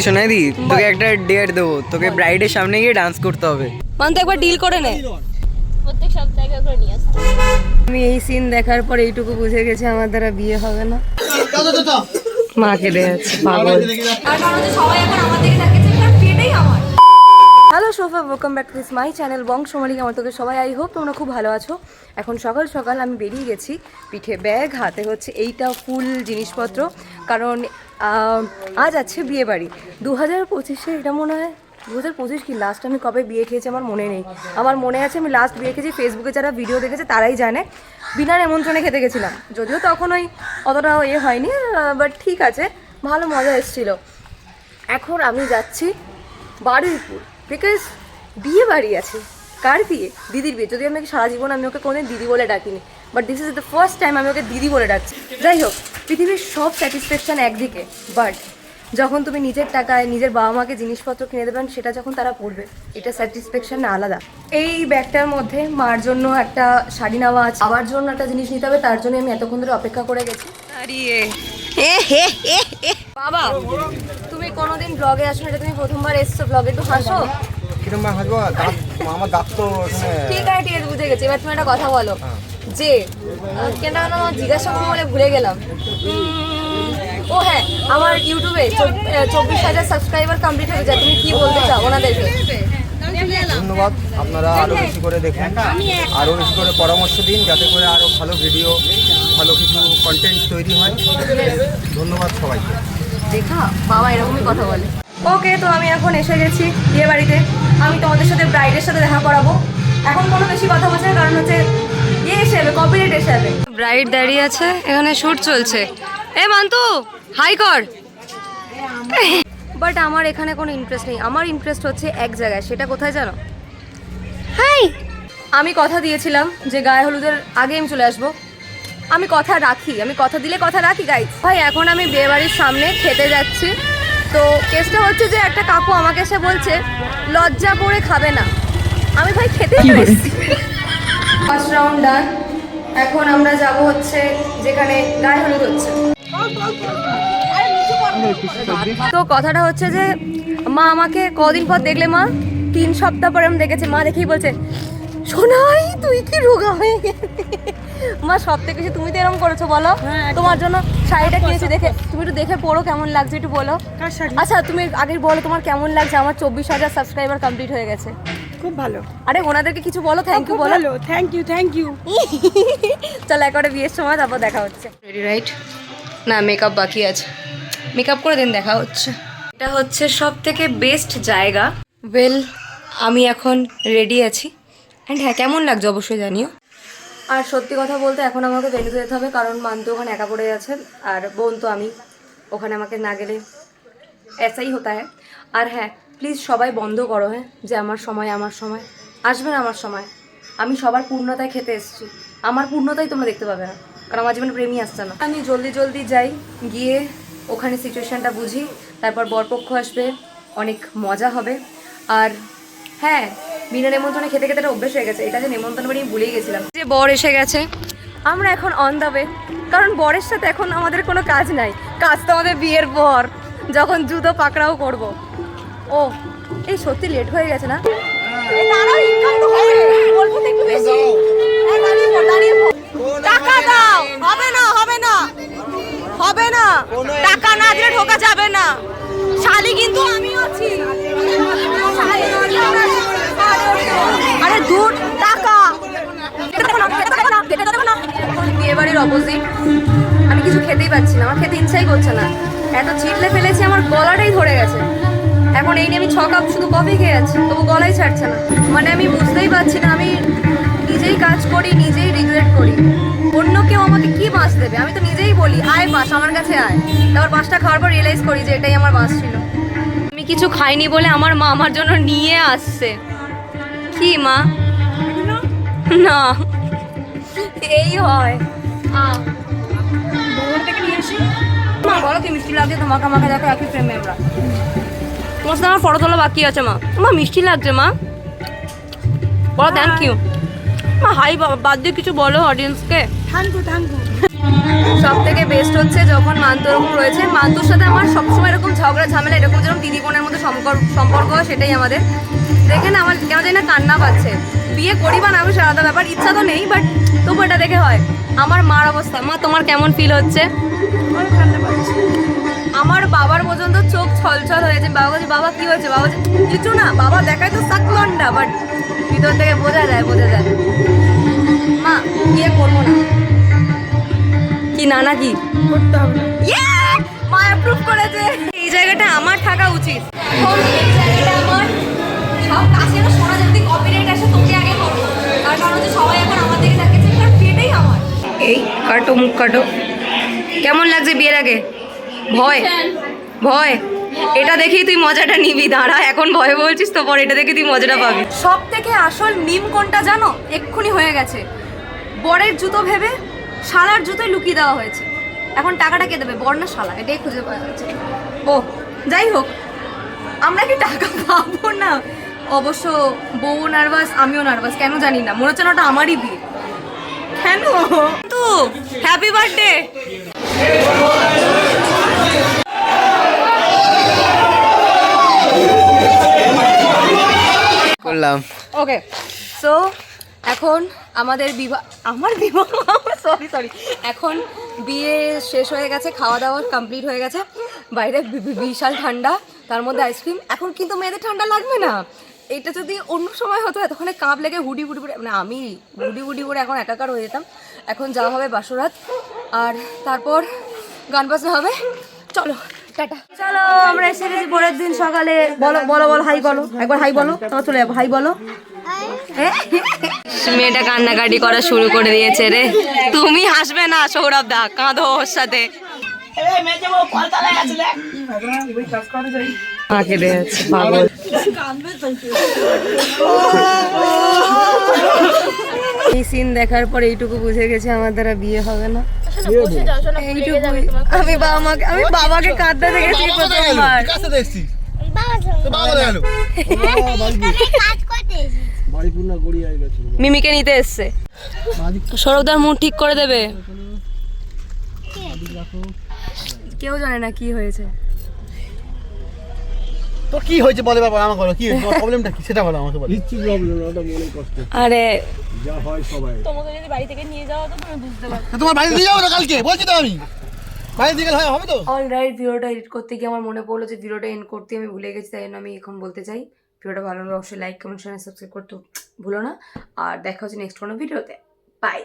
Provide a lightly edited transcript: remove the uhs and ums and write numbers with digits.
শোনাই দি তোকে একটা ডেট দেবো, তোকে ব্রাইডের সামনে গিয়ে ডান্স করতে হবে। মান তো একবার ডিল করে নে, প্রত্যেক সপ্তাহে করে নিয়ে আসতে। আমি এই সিন দেখার পর এইটুকু বুঝে গেছি আমার দ্বারা বিয়ে হবে না। মা কেঁদে যাচ্ছে পাগল। Hello sofa, welcome back to this my channel Bangshamali. আমার তোকে সবাই, আই হোপ তোমরা খুব ভালো আছো। এখন সকাল সকাল আমি বেরিয়ে গেছি, পিঠে ব্যাগ, হাতে হচ্ছে এইটা ফুল জিনিসপত্র, কারণ আজ আছে বিয়ে বাড়ি 2025-এ। এটা মনে হয় 2025 কি লাস্ট আমি কবে বিয়ে খেয়েছি আমার মনে নেই। আমার মনে আছে আমি লাস্ট বিয়ে খেয়েছি, ফেসবুকে যারা ভিডিও দেখেছে তারাই জানে, বিনা নিমন্ত্রণে খেতে গেছিলাম। যদিও তখন ওই অতটা হয়নি, বাট ঠিক আছে, ভালো মজা এসেছিলো। এখন আমি যাচ্ছি বারুইপুর, বিকজ বিয়ে বাড়ি আছে। কার বিয়ে? দিদির বিয়ে। যদি আমি সারা জীবন আমি ওকে কোনোদিন দিদি বলে ডাকিনি, but this is the first time আমি ওকে দিদি বলে ডাকছি। যাই হোক, পৃথিবীর সব স্যাটিসফ্যাকশান একদিকে, বাট যখন তুমি নিজের টাকায় নিজের বাবা মাকে জিনিসপত্র কিনে দেবেন, সেটা যখন তারা পড়বে, এটা স্যাটিসফ্যাকশান আলাদা। এই ব্যাগটার মধ্যে মার জন্য একটা শাড়ি নেওয়া আছে, আবার জন্য একটা জিনিস নিতে হবে, তার জন্য আমি এতক্ষণ ধরে অপেক্ষা করে গেছি। বাবা, তুমি কোনোদিন ব্লগে আসো না, এটা তুমি প্রথমবার এসছো ব্লগে, একটু হাসো। কিরকম হাসবো? আমার দাঁত তো ঠিক আছে বুঝে গেছি। এবার তুমি একটা কথা বলো, যে কেন জিজ্ঞাসা করবো বলে ভুলে গেলাম। ও হ্যাঁ, আমার ইউটিউবে 24,000 সাবস্ক্রাইবার কমপ্লিট হয়ে যায়। তুমি কি বলতে চাও ওনাদেরকে? ধন্যবাদ। আপনারা আরো বেশি করে দেখেন, আরো বেশি করে পরামর্শ দিন, যাতে করে আরো ভালো ভিডিও, ভালো কিছু কন্টেন্ট তৈরি হয়। ধন্যবাদ সবাইকে। দেখা বাবা এরকমই কথা বলে। ওকে, তো আমি এখন এসে গেছি বিয়ে বাড়িতে। আমি তোমাদের সাথে ব্রাইডের সাথে দেখা করাবো। এখন কোনো বেশি কথা বলছে না, কারণ হচ্ছে ইয়ে এসে যাবে, কপিরাইট এসে যাবে। ব্রাইড দাঁড়িয়ে আছে, এখানে শুট চলছে। এ মান্তু, হাই কর। বাট আমার এখানে কোনো ইন্টারেস্ট নেই। আমার ইন্টারেস্ট হচ্ছে এক জায়গায়, সেটা কোথায় জানো? হাই, আমি কথা দিয়েছিলাম যে গায়ে হলুদের আগে আমি চলে আসবো। আমি কথা রাখি, আমি কথা দিলে কথা রাখি গাইস। ভাই এখন আমি বিয়েবাড়ির সামনে খেতে যাচ্ছি। তো কেসটা হচ্ছে যে একটা কাকু আমাকে এসে বলছে লজ্জা করে খাবে না। আমি ভাই খেতে এসেছি। ফার্স্ট রাউন্ড ডান। এখন আমরা যাব হচ্ছে যেখানে গায়ে হলুদ হচ্ছে। তো কথাটা হচ্ছে যে মা আমাকে কদিন পর দেখলে, মা 3 সপ্তাহ পরে আমি দেখেছি। মা দেখেই বলছে, সোনাই তুই কি রোগা হয়ে গেলি। মা সব থেকে বেশি তুমি তো এরকম করেছো, বলো। তোমার জন্য শাড়িটা কিনেছি, দেখে তুমি একটু দেখে পড়ো কেমন লাগছে, একটু বলো। আচ্ছা তুমি আগে বলো তোমার কেমন লাগছে। আমার 24,000 সাবস্ক্রাইবার কমপ্লিট হয়ে গেছে। খুব ভালো। আরে ওনাদেরকে কিছু বলো, থ্যাংক ইউ বলো। Thank you. চলো একবারে বিয়ের সময় তারপর দেখা হচ্ছে। Ready right? না, মেকআপ বাকি আছে, মেকআপ করে দিন, দেখা হচ্ছে। এটা হচ্ছে সব থেকে বেস্ট জায়গা। ওয়েল, আমি এখন রেডি আছি। অ্যান্ড হ্যাঁ, কেমন লাগছে অবশ্যই জানিও। আর সত্যি কথা বলতে এখন আমাকে ভেন্যুতে যেতে হবে, কারণ মান্তু ওখানে একা পড়ে আছে, আর বোন তো আমি। ওখানে আমাকে না গেলে এসাই হতা হ্যাঁ। আর হ্যাঁ, প্লিজ সবাই বন্ধ করো, হ্যাঁ, যে আমার সময় আসবে না। আমার সময় আমি সবার পূর্ণতায় খেতে এসেছি, আমার পূর্ণতাই তোমরা দেখতে পাবে না, কারণ আমার জীবনে প্রেমই আসছে না। আমি জলদি যাই, গিয়ে ওখানে সিচুয়েশানটা বুঝি, তারপর বরপক্ষ আসবে, অনেক মজা হবে। আর হ্যাঁ, বিনা নেমন্ত্রণে খেতে খেতে একটা অভ্যেস হয়ে গেছে। এটা যে নেমন্ত্রণ বাড়ি ভুলেই গেছিলাম। যে বর এসে গেছে, আমরা এখন অন দ্য ওয়ে, কারণ বরের সাথে এখন আমাদের কোনো কাজ নাই। কাজ তো আমাদের বিয়ের পর, যখন জুতো পাকড়াও করব। ও এই সত্যি লেট হয়ে গেছে না? টাকা দাও। হবে না, টাকা না দিলে ঢোকা যাবে না। শালি কিন্তু আমিও আছি। আরে দূর, টাকা বিয়ে বাড়ির অপোজিট। আমি কিছু খেতেই পাচ্ছি না, আমার খেতে ইচ্ছাই করছে না। এত চিটলে ফেলেছি, আমার গলাটাই ধরে গেছে। এখন এই নিয়ে আমি 6 কাপ শুধু কফি খেয়ে যাচ্ছি, তবু গলাই ছাড়ছে না। মানে আমি বুঝতেই পারছি না, আমি নিজেই কাজ করি, নিজেই রিগ্রেট করি। অন্য কেউ আমাকে কি বাঁশ দেবে? আমি তো নিজেই বলি আয় বাঁশ, আমার কাছে আয়। তারপর বাঁশটা খাওয়ার পর রিয়েলাইজ করি যে এটাই আমার বাঁশ ছিল। আমি কিছু খাইনি বলে আমার মা আমার জন্য নিয়ে আসছে। কি মা? না, এই হয়। মা বলো কি মিষ্টি লাগছে? তোমাকে আমাকে দেখো, একই ফ্রেমে আমরা। তোমার সাথে আমার ফটো তোলা বাকি আছে। মা তোমার মিষ্টি লাগছে। মা বলো থ্যাংক ইউ। মা হাই বাদ দিয়ে কিছু বলো অডিয়েন্সকে। Thank you. সব থেকে বেস্ট হচ্ছে যখন মান্তু এরকম রয়েছে, মান্তুর সাথে আমার সবসময় এরকম ঝগড়া ঝামেলা এরকম যেরকম দিদি বোনের মধ্যে সম্পর্ক হয়, সেটাই আমাদের। দেখে না আমার কেন জানি না কান্না পাচ্ছে। বিয়ে করি বা না আমি সে আলাদা ব্যাপার, ইচ্ছা তো নেই, বাট তবু এটা দেখে হয়। আমার মার অবস্থা, মা তোমার কেমন ফিল হচ্ছে? আমার বাবার পর্যন্ত চোখ ছলছল হয়েছে। বাবা কাছে, বাবা কি হয়েছে? বাবা কিছু না, বাবা দেখায় তো সাকলন্ডা, বাট ভিতর থেকে বোঝা যায়। মা বিয়ে করবো না কি না নাকি করতে হবে না। মা অ্যাপ্রুভ করেছে। এই জায়গাটা আমার থাকা উচিত। এখন এই জায়গাটা আমার সব কাছে না শোনা যদি কপিরাইট আসে তোকে আগে করবো, তার কারণ হচ্ছে সবাই এখন আমার দিকে থাকছে, কারণ পেটেই আমার। এই কাটো মুখ কাটো। কেমন লাগছে বিয়ের আগে? ভয় এটা দেখেই তুই মজাটা নিবি। দাঁড়া, এখন ভয় বলছিস তো, পর এটা দেখে তুই মজাটা পাবি। সব থেকে আসল মিম কোনটা জানো? এক্ষুনি হয়ে গেছে। বরের জুতো ভেবে শালার জুতোয় লুকিয়ে দেওয়া হয়েছে। এখন টাকাটা কে দেবে, বর না শালা? এটাই খুঁজে পাওয়া যাচ্ছে। ও যাই হোক, আমরা কি টাকা পাবো না? অবশ্য বউ নার্ভাস, আমিও নার্ভাস, কেন জানি না, মনে হচ্ছে না ওটা আমারই বিয়ে। কেন তো? Happy birthday. করলাম। ওকে, সো এখন আমাদের সরি এখন বিয়ে শেষ হয়ে গেছে, খাওয়া দাওয়া কমপ্লিট হয়ে গেছে, বাইরে বিশাল ঠান্ডা, তার মধ্যে আইসক্রিম। এখন কিন্তু মেয়েদের ঠান্ডা লাগবে না। এটা যদি অন্য সময় হতো এতক্ষণে কাঁপ লেগে হুডি করে, মানে আমি হুডি করে এখন একাকার হয়ে যেতাম। এখন যাওয়া হবে বাসরাত, আর তারপর গান বাজনা হবে। চলো টাটা। চলো আমরা এসে গেছি পরের দিন সকালে। বলো হাই বলো, একবার হাই বলো, তোমার চলে যাবো। হাই বলো। মেয়েটা কান্নাকাটি করা শুরু করে দিয়েছে রে। তুমি হাসবে না সৌরভ দা, কাঁদো ওর সাথে। এই সিন দেখার পর এইটুকু বুঝে গেছে আমার দ্বারা বিয়ে হবে না। আমি বাবাকে কাঁদতে দেখেছি প্রথমবার। মিমিকে নিতে এসছে। সৌরভদার মুড ঠিক করে দেবে। কেউ জানে না কি হয়েছে। তো কি হয়েছে বলে বাবা, আমাকে বলো কি প্রবলেমটা কি সেটা বলো আমাকে বলো। কিচ্ছু প্রবলেম না, ওটা মনে কষ্ট। আরে যা হয় সবাই। তোমাকে যদি বাড়ি থেকে নিয়ে যাওয়া তো তুমি বুঝতে পারবে। তোমার বাড়ি দিয়ে যাবো না কালকে, বলছি তো আমি বাড়ি দিয়ে গেলে হবে তো। অলরাইট, ভিডিওটা এডিট করতে গিয়ে আমার মনে পড়লো যে ভিডিওটা এন্ড করতে আমি ভুলে গেছি, তাই জন্য আমি এখন বলতে চাই ভিডিওটা ভালো লাগলে অবশ্যই লাইক কমেন্ট শেয়ার সাবস্ক্রাইব করতে ভুলো না। আর দেখা হচ্ছে নেক্সট কোনো ভিডিওতে। বাই।